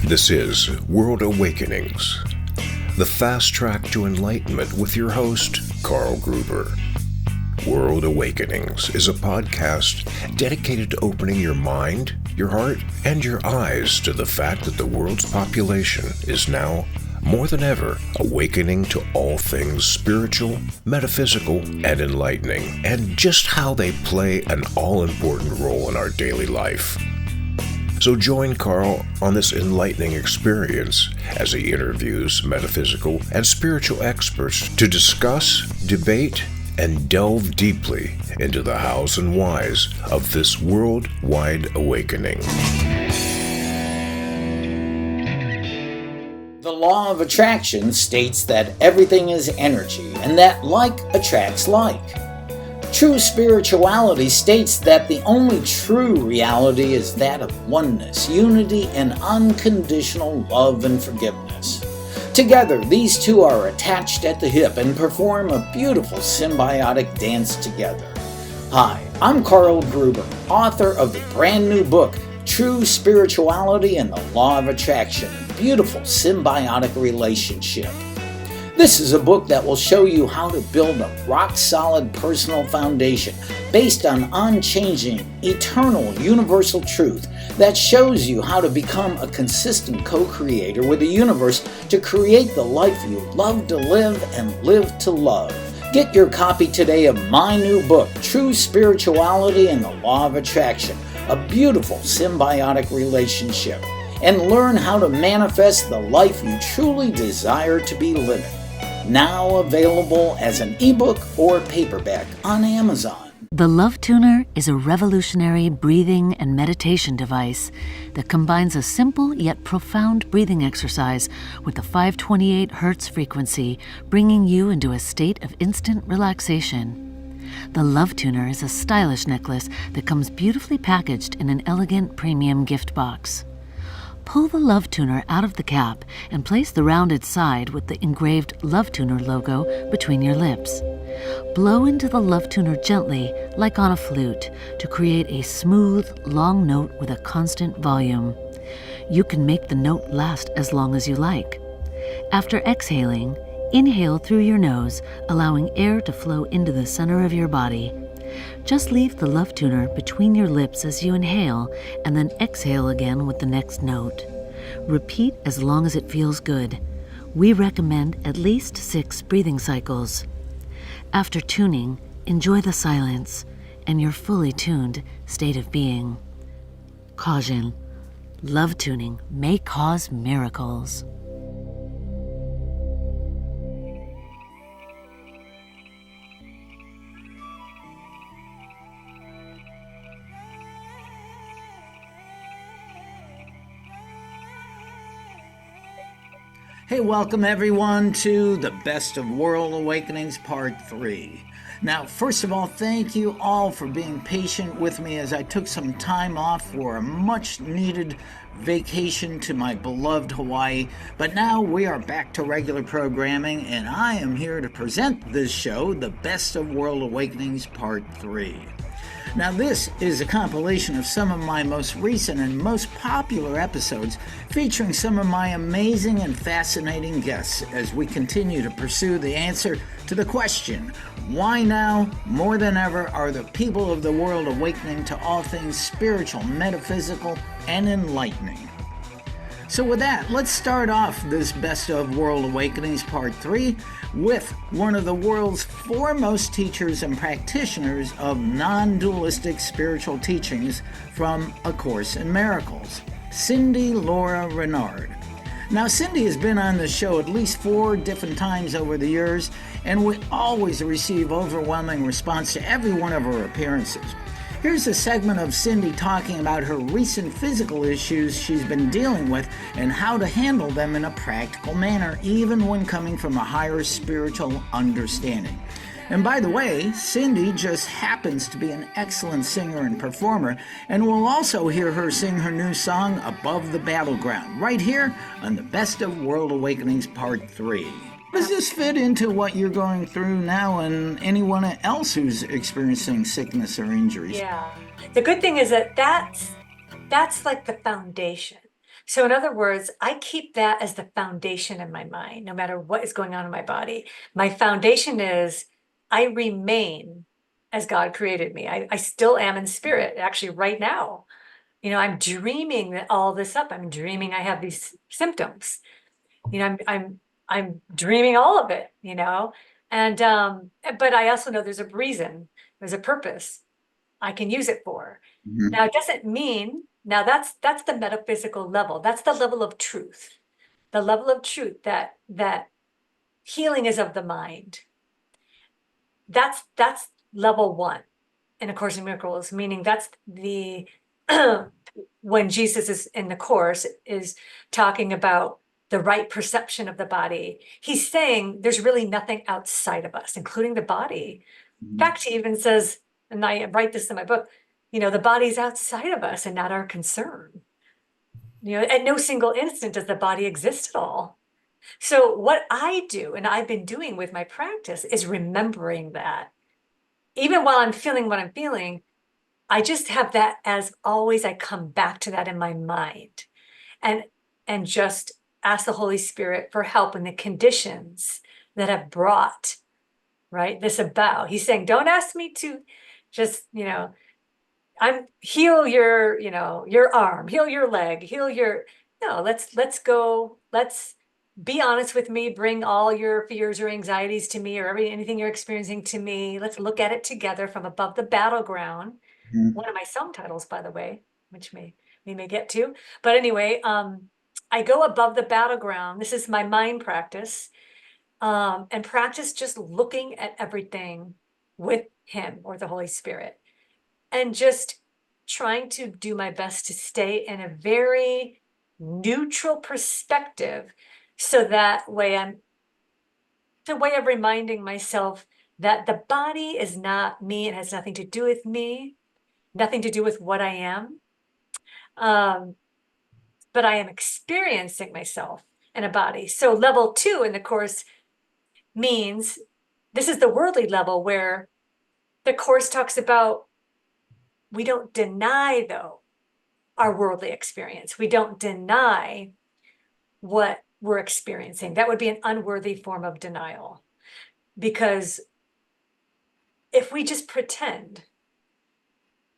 This is World Awakenings, the fast track to enlightenment with your host, Carl Gruber. World Awakenings is a podcast dedicated to opening your mind, your heart, and your eyes to the fact that the world's population is now, more than ever, awakening to all things spiritual, metaphysical, and enlightening, and just how they play an all-important role in our daily life. So join Carl on this enlightening experience as he interviews metaphysical and spiritual experts to discuss, debate, and delve deeply into the hows and whys of this worldwide awakening. The law of attraction states that everything is energy and that like attracts like. True spirituality states that the only true reality is that of oneness, unity, and unconditional love and forgiveness. Together, these two are attached at the hip and perform a beautiful symbiotic dance together. Hi, I'm Carl Gruber, author of the brand new book, True Spirituality and the Law of Attraction, a beautiful symbiotic relationship. This is a book that will show you how to build a rock-solid personal foundation based on unchanging, eternal, universal truth that shows you how to become a consistent co-creator with the universe to create the life you love to live and live to love. Get your copy today of my new book, True Spirituality and the Law of Attraction, a beautiful symbiotic relationship, and learn how to manifest the life you truly desire to be living. Now available as an ebook or paperback on Amazon. The Love Tuner is a revolutionary breathing and meditation device that combines a simple yet profound breathing exercise with the 528 Hz frequency, bringing you into a state of instant relaxation. The Love Tuner is a stylish necklace that comes beautifully packaged in an elegant premium gift box. Pull the Love Tuner out of the cap and place the rounded side with the engraved Love Tuner logo between your lips. Blow into the Love Tuner gently, like on a flute, to create a smooth, long note with a constant volume. You can make the note last as long as you like. After exhaling, inhale through your nose, allowing air to flow into the center of your body. Just leave the Love Tuner between your lips as you inhale, and then exhale again with the next note. Repeat as long as it feels good. We recommend at least 6 breathing cycles. After tuning, enjoy the silence and your fully tuned state of being. Caution: love tuning may cause miracles. Hey, welcome everyone to the Best of World Awakenings Part 3. Now, first of all, thank you all for being patient with me as I took some time off for a much needed vacation to my beloved Hawaii. But now we are back to regular programming, and I am here to present this show, the Best of World Awakenings Part 3. Now, this is a compilation of some of my most recent and most popular episodes featuring some of my amazing and fascinating guests as we continue to pursue the answer to the question, why now, more than ever, are the people of the world awakening to all things spiritual, metaphysical, and enlightening? So with that, let's start off this Best of World Awakenings Part 3 with one of the world's foremost teachers and practitioners of non-dualistic spiritual teachings from A Course in Miracles, Cindy Lora-Renard. Now, Cindy has been on the show at least 4 different times over the years, and we always receive overwhelming response to every one of her appearances. Here's a segment of Cindy talking about her recent physical issues she's been dealing with and how to handle them in a practical manner, even when coming from a higher spiritual understanding. And by the way, Cindy just happens to be an excellent singer and performer, and we'll also hear her sing her new song, Above the Battleground, right here on the Best of World Awakenings Part 3. Does this fit into what you're going through now and anyone else who's experiencing sickness or injuries? Yeah. The good thing is that that's like the foundation. So in other words, I keep that as the foundation in my mind, no matter what is going on in my body. My foundation is I remain as God created me. I still am in spirit, actually, right now. I'm dreaming that all this up. I'm dreaming I have these symptoms. I'm dreaming all of it, And but I also know there's a reason, there's a purpose I can use it for. Now, it doesn't mean, now that's the metaphysical level. That's the level of truth. The level of truth that healing is of the mind. That's level one in A Course in Miracles, meaning that's the when Jesus is in the Course is talking about the right perception of the body. He's saying there's really nothing outside of us, including the body. In fact, he even says, and I write this in my book, the body's outside of us and not our concern. At no single instant does the body exist at all. So what I do, and I've been doing with my practice, is remembering that. Even while I'm feeling what I'm feeling, I just have that as always. I come back to that in my mind and just ask the Holy Spirit for help in the conditions that have brought, right, this about. He's saying, don't ask me to just, heal your arm, heal your leg, no, let's go, let's be honest with me, bring all your fears or anxieties to me, or anything you're experiencing to me. Let's look at it together from above the battleground. One of my song titles, by the way, which we may get to. But anyway, I go above the battleground. This is my mind practice, and practice just looking at everything with him or the Holy Spirit, and just trying to do my best to stay in a very neutral perspective. So that way it's a way of reminding myself that the body is not me. It has nothing to do with me, nothing to do with what I am. But I am experiencing myself in a body. So level 2 in the Course means this is the worldly level, where the Course talks about we don't deny, though, our worldly experience. We don't deny what we're experiencing. That would be an unworthy form of denial. Because if we just pretend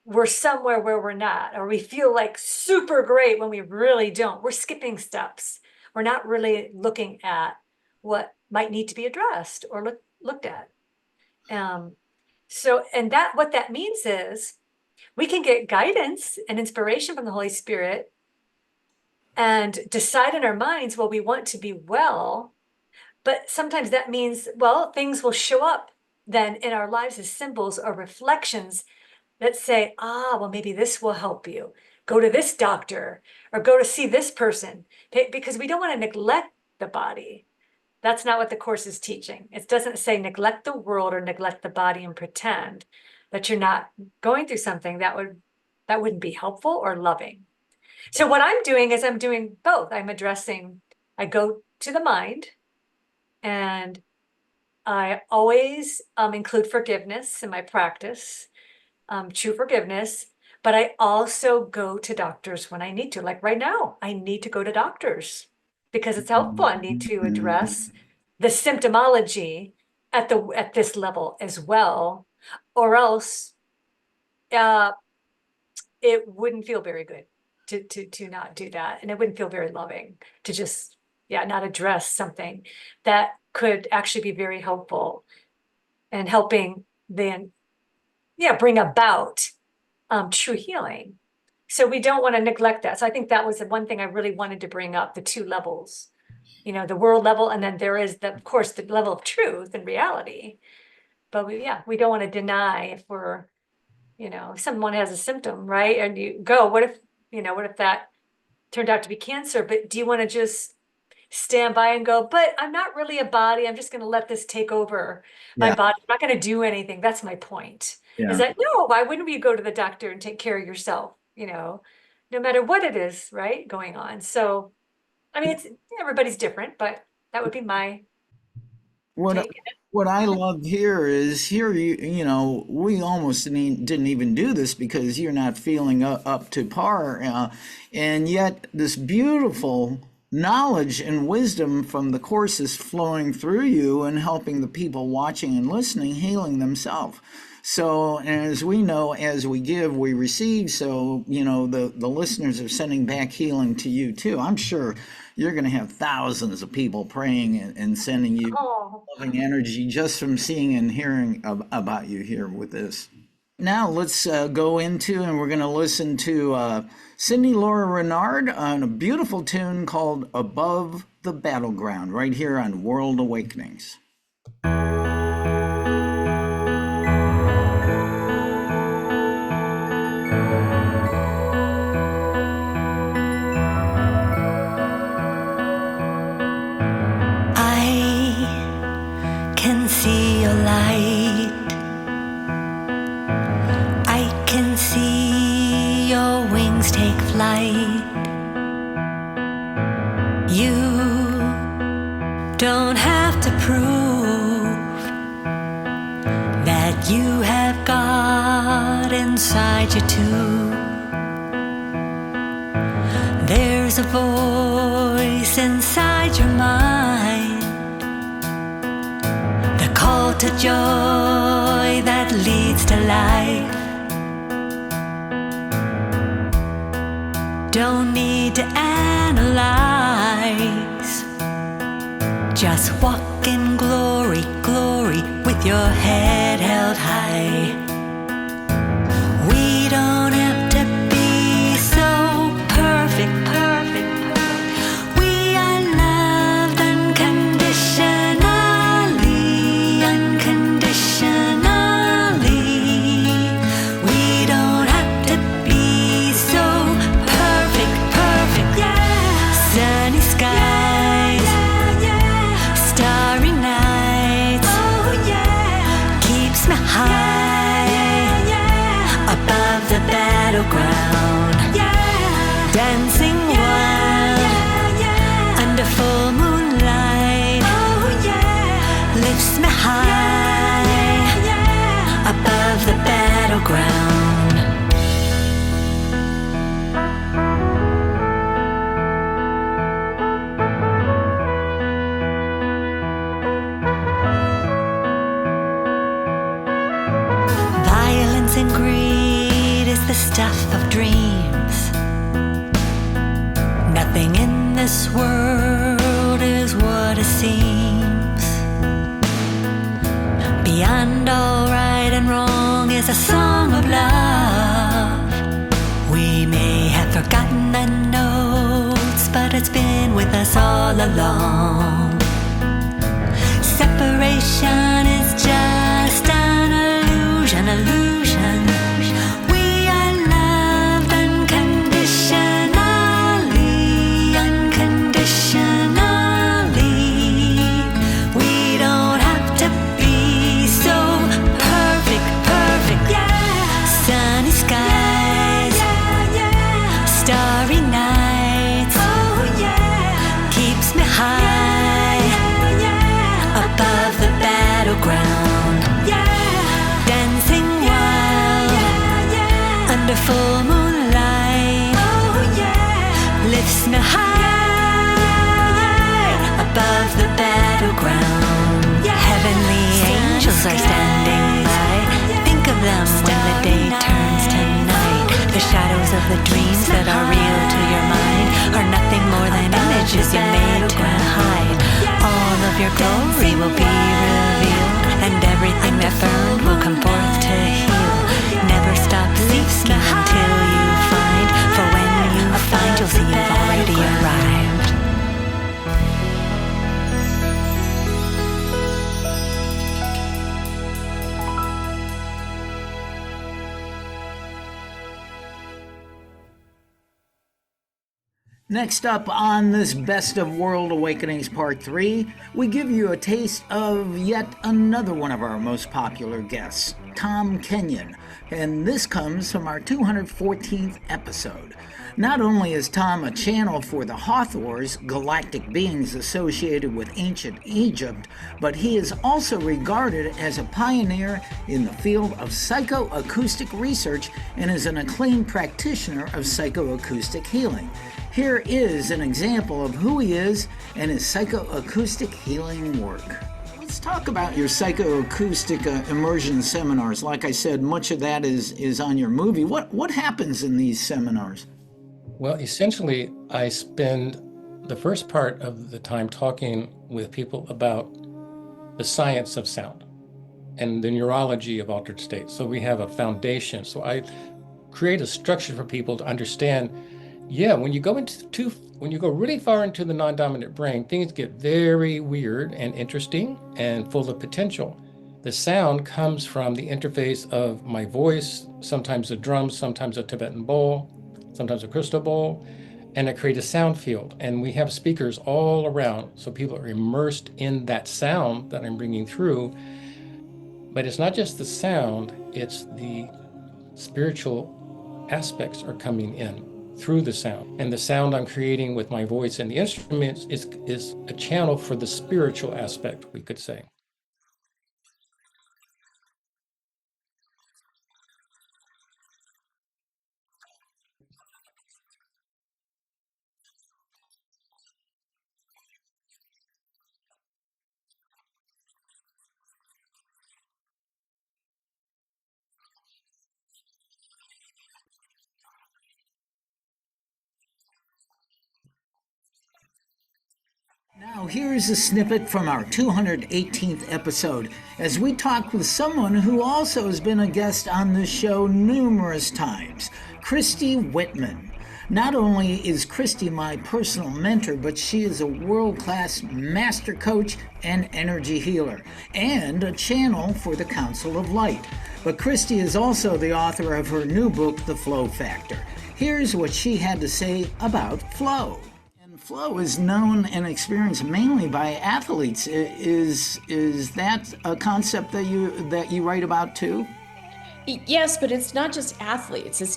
we're somewhere where we're not, or we feel like super great when we really don't, we're skipping steps. We're not really looking at what might need to be addressed or looked at. And what that means is we can get guidance and inspiration from the Holy Spirit and decide in our minds, well, we want to be well, but sometimes that means, well, things will show up then in our lives as symbols or reflections that say, well, maybe this will help you. Go to this doctor or go to see this person, because we don't want to neglect the body. That's not what the Course is teaching. It doesn't say neglect the world or neglect the body and pretend that you're not going through something. That wouldn't be helpful or loving. So what I'm doing is I'm doing both. I go to the mind, and I always include forgiveness in my practice, true forgiveness, but I also go to doctors when I need to. Like right now, I need to go to doctors because it's helpful. I need to address the symptomology at this level as well, or else it wouldn't feel very good to not do that. And it wouldn't feel very loving to just, not address something that could actually be very helpful and helping then, bring about true healing. So we don't want to neglect that. So I think that was the one thing I really wanted to bring up, the 2 levels, the world level, and then there is of course, the level of truth and reality. But we don't want to deny if we're, if someone has a symptom, right? And you go, what if that turned out to be cancer? But do you want to just stand by and go, but I'm not really a body. I'm just going to let this take over my body. I'm not going to do anything. That's my point. Is that, no, why wouldn't we go to the doctor and take care of yourself? No matter what it is, right, going on. So, I mean, everybody's different, but that would be my What take. what I love here is we almost didn't even do this because you're not feeling up to par, and yet this beautiful knowledge and wisdom from the course is flowing through you and helping the people watching and listening healing themselves. So, as we know, as we give, we receive. So, the listeners are sending back healing to you too. I'm sure you're going to have thousands of people praying and sending you loving energy just from seeing and hearing about you here with this. Now, let's go into, and we're going to listen to Cindy Lora-Renard on a beautiful tune called Above the Battleground, right here on World Awakenings. See your light. I can see your wings take flight. You don't have to prove that you have God inside you too. There's a voice inside your mind, call to joy that leads to life. Don't need to analyze, just walk in glory, glory, with your head held high. We don't have to be so perfect, perfect. We are loved unconditionally, unconditionally. We don't have to be so perfect, perfect. Yeah. Sunny skies, starry nights. Oh yeah, keeps me high, above the battleground. Yeah, dancing wild under full moonlight. Oh yeah, lifts me high above the battleground. Violence and greed is the stuff of dreams. Nothing in this world is what it seems. Beyond all right and wrong is a song of love. We may have forgotten the notes, but it's been with us all along. Separation is just an illusion, illusion. We are loved unconditionally, unconditionally. We don't have to be so perfect, perfect. Yeah. Sunny skies, starry nights. Oh yeah, keeps me high above the battleground. Yeah, dancing wild under full moonlight. Oh yeah, lifts me high above the battleground. Yeah. Heavenly angels are standing by. Think of them when the day turns to night. The shadows of the dreams that are real to your mind are nothing more than images you made to hide. All of your glory will be revealed, and everything that burned will come forth to heal. Never stop seeking until you find, for when you find, you'll see you've already arrived. Next up on this Best of World Awakenings Part 3, we give you a taste of yet another one of our most popular guests, Tom Kenyon, and this comes from our 214th episode. Not only is Tom a channel for the Hathors, galactic beings associated with ancient Egypt, but he is also regarded as a pioneer in the field of psychoacoustic research and is an acclaimed practitioner of psychoacoustic healing. Here is an example of who he is and his psychoacoustic healing work. Let's talk about your psychoacoustic immersion seminars. Like I said, much of that is on your movie. What happens in these seminars? Well, essentially, I spend the first part of the time talking with people about the science of sound and the neurology of altered states. So we have a foundation. So I create a structure for people to understand, when you go really far into the non-dominant brain, things get very weird and interesting and full of potential. The sound comes from the interface of my voice, sometimes a drum, sometimes a Tibetan bowl, sometimes a crystal bowl, and I create a sound field. And we have speakers all around, so people are immersed in that sound that I'm bringing through. But it's not just the sound, it's the spiritual aspects are coming in through the sound. And the sound I'm creating with my voice and the instruments is a channel for the spiritual aspect, we could say. Now, here's a snippet from our 218th episode as we talk with someone who also has been a guest on this show numerous times, Christy Whitman. Not only is Christy my personal mentor, but she is a world-class master coach and energy healer, and a channel for the Council of Light. But Christy is also the author of her new book, The Flow Factor. Here's what she had to say about flow. Flow is known and experienced mainly by athletes. Is that a concept that you write about too? Yes, but it's not just athletes. It's,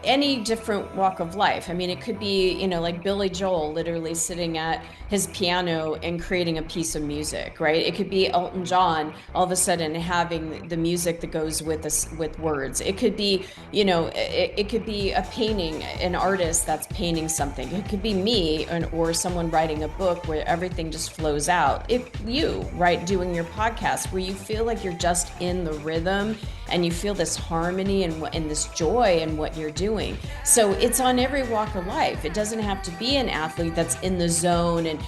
any different walk of life. I mean, it could be, like Billy Joel literally sitting at his piano and creating a piece of music, right? It could be Elton John all of a sudden having the music that goes with words. It could be, it could be a painting, an artist that's painting something. It could be me or someone writing a book where everything just flows out. If you, right, doing your podcast where you feel like you're just in the rhythm and you feel this harmony and this joy in what you're doing. So it's on every walk of life. It doesn't have to be an athlete that's in the zone and,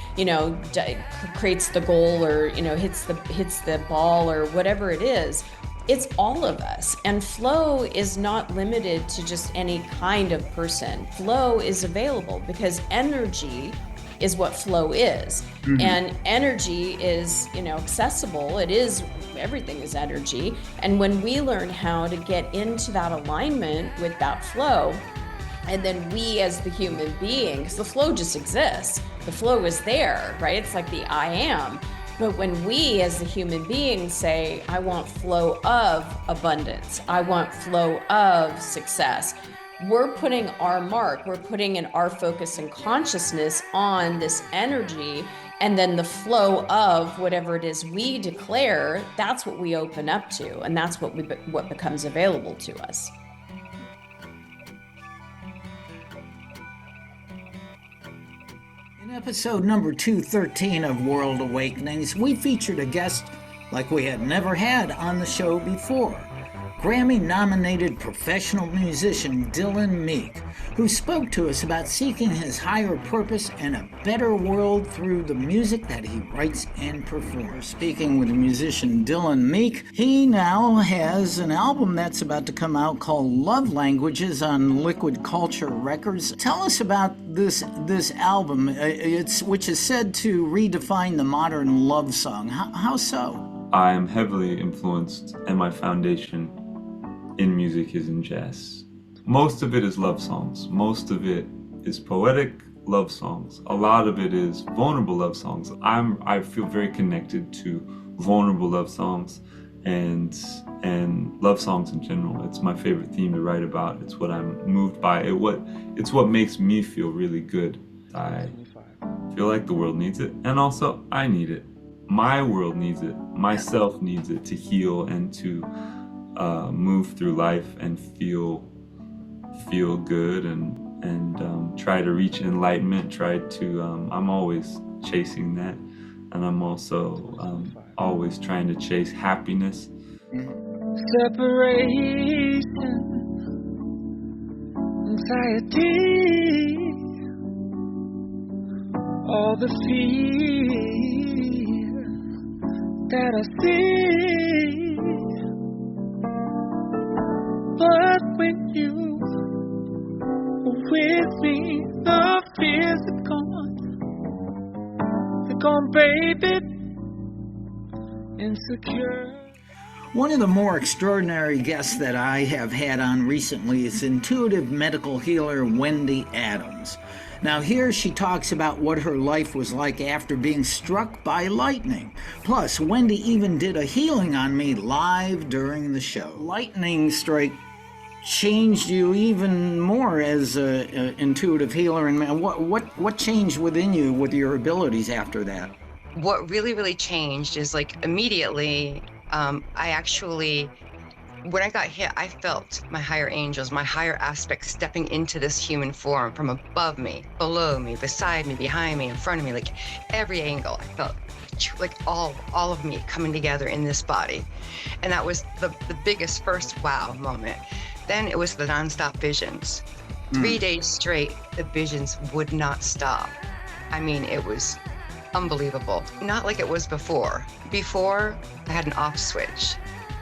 creates the goal or, hits the ball or whatever it is. It's all of us. And flow is not limited to just any kind of person. Flow is available because energy is what flow is. Mm-hmm. And energy is, accessible. Everything is energy. And when we learn how to get into that alignment with that flow, and then we as the human being, because the flow just exists. The flow is there, right? It's like the I am. But when we as the human being say, I want flow of abundance, I want flow of success, we're putting our mark, we're putting in our focus and consciousness on this energy, and then the flow of whatever it is we declare, that's what we open up to, and that's what becomes available to us. In episode number 213 of World Awakenings, we featured a guest like we had never had on the show before. Grammy-nominated professional musician Dylan Meek, who spoke to us about seeking his higher purpose and a better world through the music that he writes and performs. Speaking with musician Dylan Meek, he now has an album that's about to come out called Love Languages on Liquid Culture Records. Tell us about this album, which is said to redefine the modern love song. How so? I am heavily influenced, and my foundation in music is in jazz. Most of it is love songs. Most of it is poetic love songs. A lot of it is vulnerable love songs. I feel very connected to vulnerable love songs and love songs in general. It's my favorite theme to write about. It's what I'm moved by. It's what makes me feel really good. I feel like the world needs it, and also I need it. My world needs it. Myself needs it to heal and to move through life and feel good and try to reach enlightenment. I'm always chasing that, and I'm also always trying to chase happiness. Separation, anxiety, all the fear that I see. But when you were with me, the fears are gone. They're gone, baby. Insecure. One of the more extraordinary guests that I have had on recently is intuitive medical healer Wendy Adams. Now here she talks about what her life was like after being struck by lightning. Plus, Wendy even did a healing on me live during the show. Lightning strike changed you even more as an intuitive healer, and what changed within you with your abilities after that? What really changed is like immediately, when I got hit, I felt my higher angels, my higher aspects stepping into this human form from above me, below me, beside me, behind me, in front of me, like every angle. I felt like all of me coming together in this body. And that was the biggest first wow moment. Then it was the nonstop visions. 3 days straight, the visions would not stop. I mean, it was unbelievable. Not like it was before. Before, I had an off switch.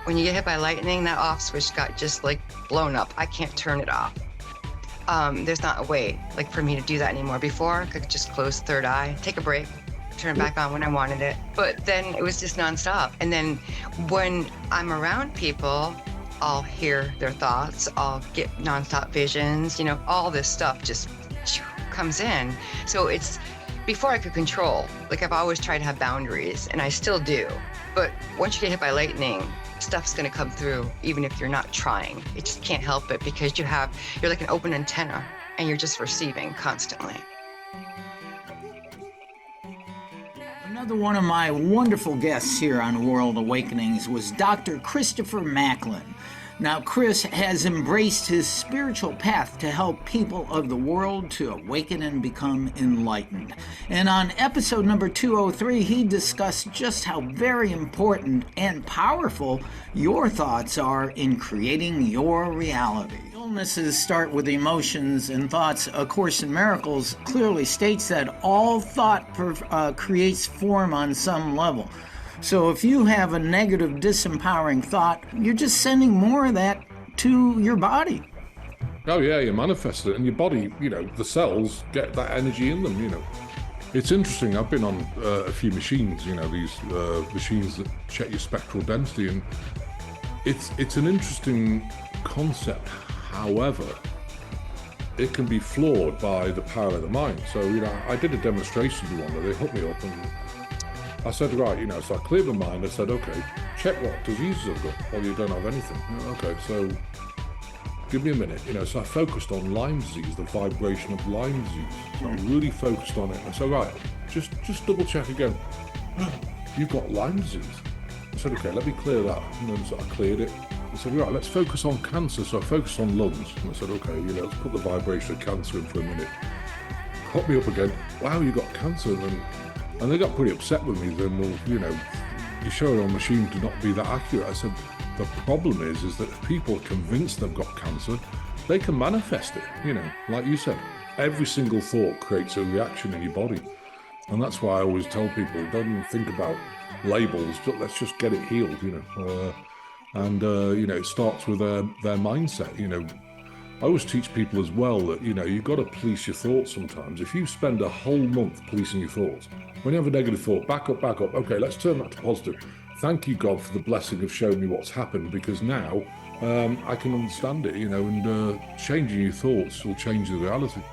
When you get hit by lightning, that off switch got just like blown up. I can't turn it off. There's not a way like for me to do that anymore. Before, I could just close the third eye, take a break, turn it back on when I wanted it. But then it was just nonstop. And then when I'm around people, I'll hear their thoughts, I'll get nonstop visions, all this stuff just comes in. So it's, before I could control, like I've always tried to have boundaries, and I still do. But once you get hit by lightning, stuff's gonna come through, even if you're not trying. It just can't help it because you're like an open antenna, and you're just receiving constantly. Another one of my wonderful guests here on World Awakenings was Dr. Christopher Macklin. Now, Chris has embraced his spiritual path to help people of the world to awaken and become enlightened. And on episode number 203, he discussed just how very important and powerful your thoughts are in creating your reality. Illnesses start with emotions and thoughts. A Course in Miracles clearly states that all thought creates form on some level. So if you have a negative, disempowering thought, you're just sending more of that to your body. Oh yeah, you manifest it, and your body, the cells get that energy in them, It's interesting, I've been on a few machines, these machines that check your spectral density, and it's an interesting concept. However, it can be flawed by the power of the mind. So, I did a demonstration with one, they hooked me up, and I said, right, so I cleared my mind. I said, okay, check what diseases I've got. Well, you don't have anything. Okay, so give me a minute. So I focused on Lyme disease, the vibration of Lyme disease. So I really focused on it. I said, right, just double check again. You've got Lyme disease. I said, okay, let me clear that. And then so I cleared it. I said, right, let's focus on cancer. So I focused on lungs. And I said, okay, let's put the vibration of cancer in for a minute. Hooked me up again. Wow, you got cancer. And they got pretty upset with me. Then, well, you show it on machine to not be that accurate. I said, the problem is that if people are convinced they've got cancer, they can manifest it. Like you said, every single thought creates a reaction in your body. And that's why I always tell people, don't even think about labels, but let's just get it healed, it starts with their mindset, I always teach people as well that, you've got to police your thoughts sometimes. If you spend a whole month policing your thoughts, when you have a negative thought, back up. Okay, let's turn that to positive. Thank you, God, for the blessing of showing me what's happened, because now I can understand it, and changing your thoughts will change the reality.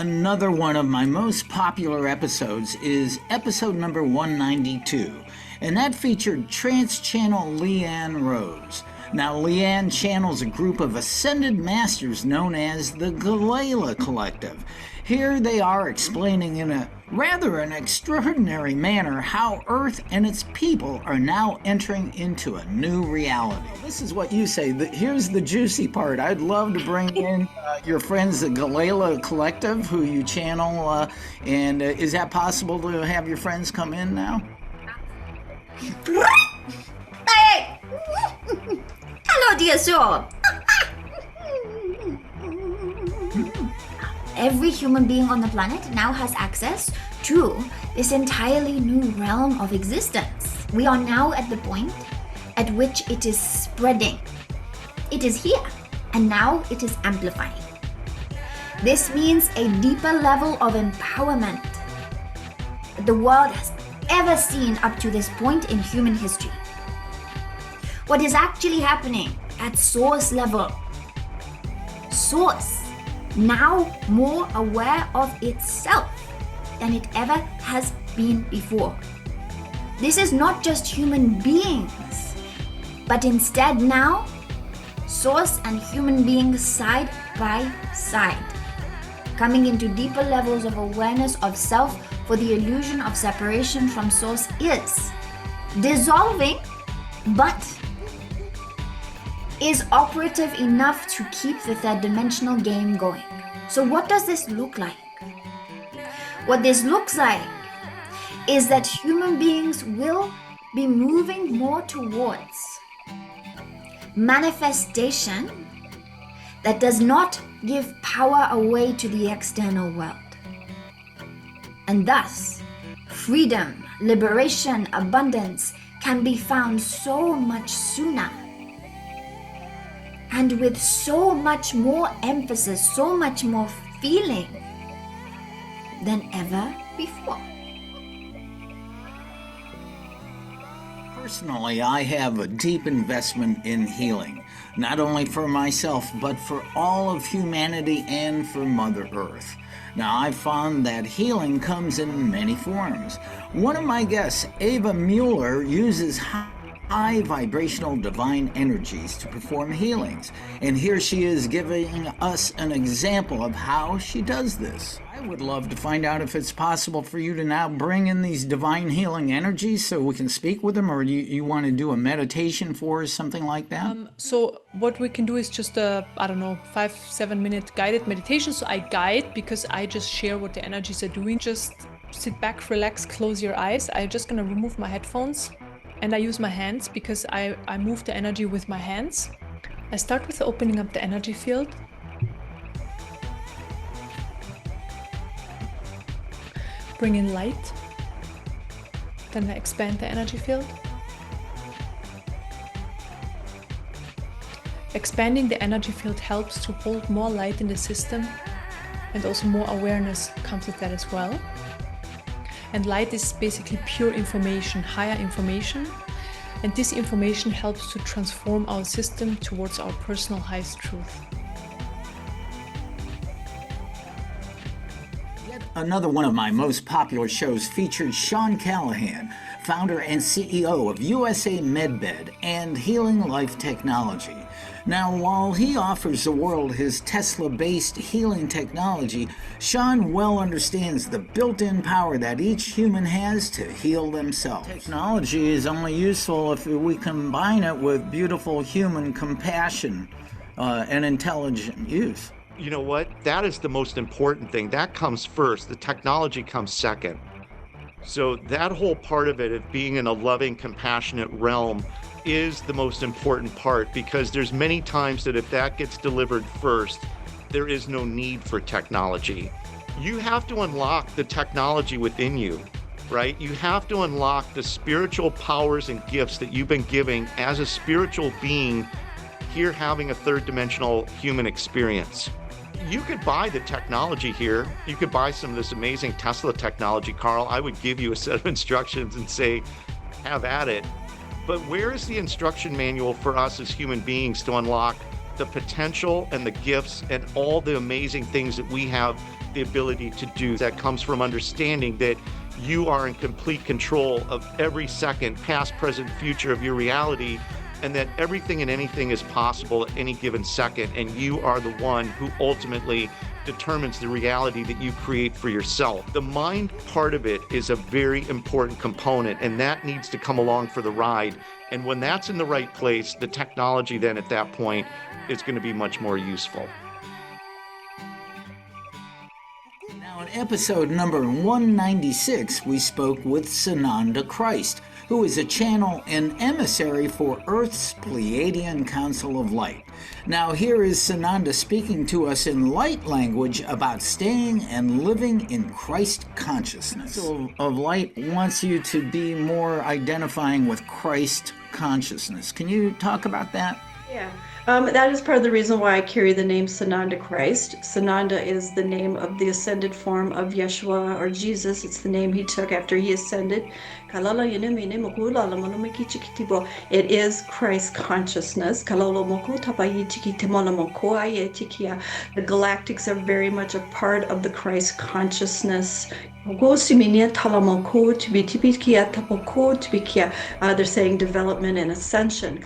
another one of my most popular episodes is episode number 192, and that featured trance channel Leanne Rose. Now, Leanne channels a group of ascended masters known as the Galila Collective. Here they are explaining in a rather an extraordinary manner how Earth and its people are now entering into a new reality. This is what you say. Here's the juicy part. I'd love to bring in your friends, the Galila Collective, who you channel, and is that possible to have your friends come in now? Hey! Hello, dear soul. Every human being on the planet now has access to this entirely new realm of existence. We are now at the point at which it is spreading. It is here, and now it is amplifying. This means a deeper level of empowerment that the world has ever seen up to this point in human history. What is actually happening at source level? Source, now more aware of itself than it ever has been before. This is not just human beings, but instead now, Source and human beings side by side, coming into deeper levels of awareness of self, for the illusion of separation from Source is dissolving, but is operative enough to keep the third dimensional game going. So what does this look like? What this looks like is that human beings will be moving more towards manifestation that does not give power away to the external world. And thus, freedom, liberation, abundance can be found so much sooner and with so much more emphasis, so much more feeling than ever before. Personally, I have a deep investment in healing, not only for myself, but for all of humanity and for Mother Earth. Now, I've found that healing comes in many forms. One of my guests, Ava Mueller, uses high vibrational divine energies to perform healings, and here she is giving us an example of how she does this. I would love to find out if it's possible for you to now bring in these divine healing energies so we can speak with them, or you want to do a meditation for us, something like that? So what we can do is just a, 5-7 minute guided meditation. So I guide because I just share what the energies are doing. Just sit back, relax, close your eyes. I'm just going to remove my headphones and I use my hands because I move the energy with my hands. I start with opening up the energy field. Bring in light. Then I expand the energy field. Expanding the energy field helps to hold more light in the system, and also more awareness comes with that as well. And light is basically pure information, higher information, and this information helps to transform our system towards our personal highest truth. Another one of my most popular shows featured Sean Callahan, founder and CEO of USA MedBed and Healing Life Technology. Now, while he offers the world his Tesla-based healing technology, Sean well understands the built-in power that each human has to heal themselves. Technology is only useful if we combine it with beautiful human compassion and intelligent use. You know what? That is the most important thing. That comes first. The technology comes second. So that whole part of it, of being in a loving, compassionate realm, is the most important part, because there's many times that if that gets delivered first, there is no need for technology. You have to unlock the technology within you, right? You have to unlock the spiritual powers and gifts that you've been giving as a spiritual being here, having a third dimensional human experience. You could buy the technology here. You could buy some of this amazing Tesla technology, Carl. I would give you a set of instructions and say, have at it. But where is the instruction manual for us as human beings to unlock the potential and the gifts and all the amazing things that we have the ability to do. That comes from understanding that you are in complete control of every second, past, present, future of your reality, and that everything and anything is possible at any given second, and you are the one who ultimately determines the reality that you create for yourself. The mind part of it is a very important component, and that needs to come along for the ride. And when that's in the right place, the technology then at that point is going to be much more useful. Now, in episode number 196, we spoke with Sananda Christ, who is a channel and emissary for Earth's Pleiadian Council of Light. Now, here is Sananda speaking to us in light language about staying and living in Christ consciousness. Council of Light wants you to be more identifying with Christ consciousness. Can you talk about that? Yeah. That is part of the reason why I carry the name Sananda Christ. Sananda is the name of the ascended form of Yeshua or Jesus. It's the name he took after he ascended. It is Christ consciousness. The galactics are very much a part of the Christ consciousness. They're saying development and ascension.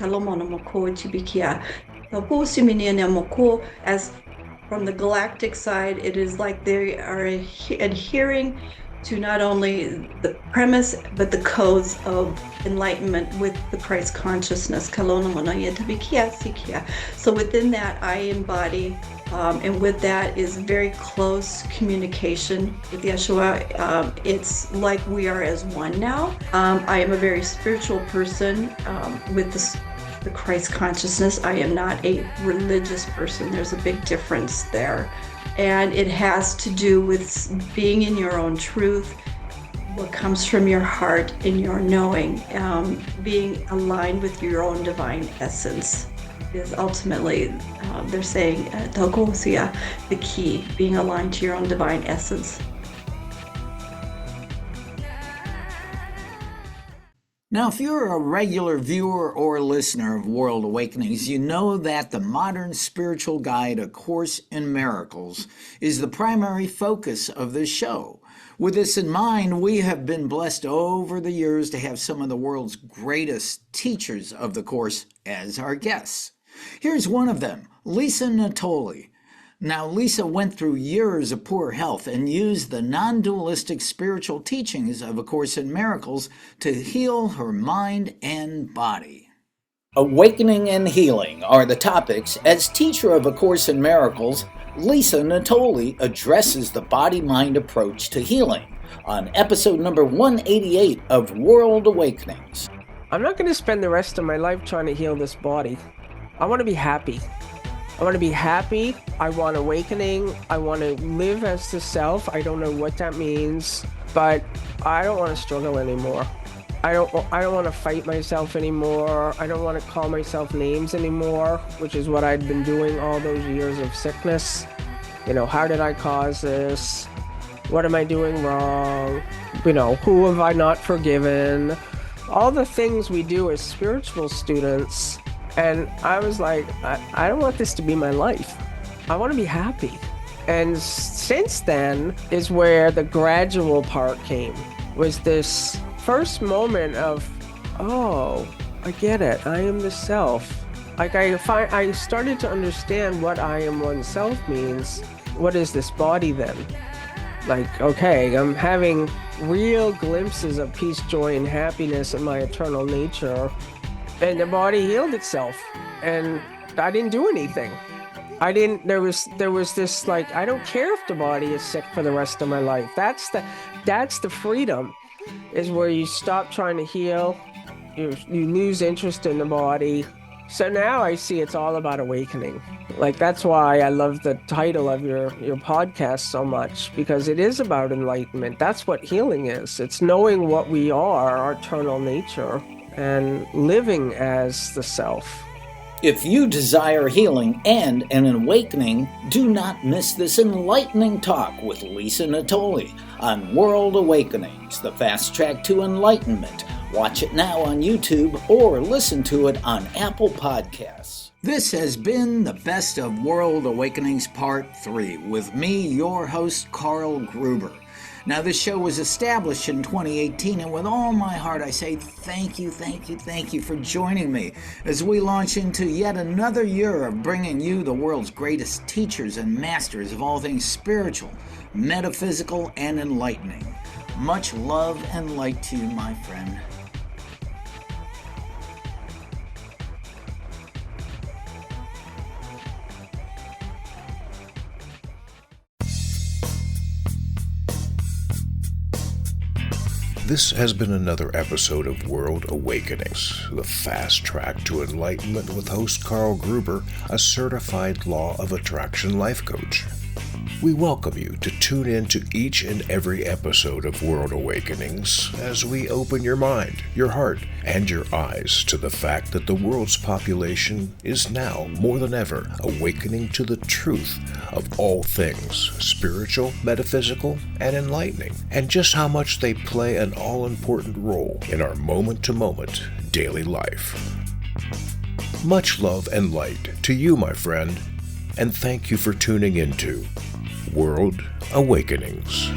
As from the galactic side, it is like they are adhering to not only the premise but the codes of enlightenment with the Christ consciousness. So within that, I embody, and with that is very close communication with Yeshua. It's like we are as one now. I am a very spiritual person with the Christ consciousness. I am not a religious person. There's a big difference there. And it has to do with being in your own truth, what comes from your heart in your knowing, being aligned with your own divine essence is ultimately, they're saying, the key, being aligned to your own divine essence. Now, if you're a regular viewer or listener of World Awakenings, you know that the modern spiritual guide, A Course in Miracles, is the primary focus of this show. With this in mind, we have been blessed over the years to have some of the world's greatest teachers of the Course as our guests. Here's one of them, Lisa Natoli. Now, Lisa went through years of poor health and used the non-dualistic spiritual teachings of A Course in Miracles to heal her mind and body. Awakening and healing are the topics. As teacher of A Course in Miracles, Lisa Natoli addresses the body-mind approach to healing on episode number 188 of World Awakenings. I'm not going to spend the rest of my life trying to heal this body. I want to be happy. I want to be happy. I want awakening. I want to live as the self. I don't know what that means, but I don't want to struggle anymore. I don't want to fight myself anymore. I don't want to call myself names anymore, which is what I'd been doing all those years of sickness. You know, how did I cause this? What am I doing wrong? You know, who have I not forgiven? All the things we do as spiritual students. And I was like, I don't want this to be my life. I want to be happy. And since then is where the gradual part came, was this first moment of, oh, I get it. I am the self. Like I started to understand what I am oneself means. What is this body then? Like, okay, I'm having real glimpses of peace, joy, and happiness in my eternal nature. And the body healed itself, and I didn't do anything. There was this, like, I don't care if the body is sick for the rest of my life. That's the freedom, is where you stop trying to heal, you lose interest in the body. So now I see it's all about awakening. Like, that's why I love the title of your podcast so much, because it is about enlightenment. That's what healing is. It's knowing what we are, our eternal nature, and living as the self. If you desire healing and an awakening, do not miss this enlightening talk with Lisa Natoli on World Awakenings, the fast track to enlightenment, Watch it now on YouTube or listen to it on Apple Podcasts. This has been the Best of World Awakenings Part 3 with me, your host, Carl Gruber. Now, this show was established in 2018, and with all my heart, I say thank you for joining me as we launch into yet another year of bringing you the world's greatest teachers and masters of all things spiritual, metaphysical, and enlightening. Much love and light to you, my friend. This has been another episode of World Awakenings, the fast track to enlightenment with host Carl Gruber, a certified law of attraction life coach. We welcome you to tune in to each and every episode of World Awakenings as we open your mind, your heart, and your eyes to the fact that the world's population is now, more than ever, awakening to the truth of all things spiritual, metaphysical, and enlightening, and just how much they play an all-important role in our moment-to-moment daily life. Much love and light to you, my friend, and thank you for tuning into World Awakenings.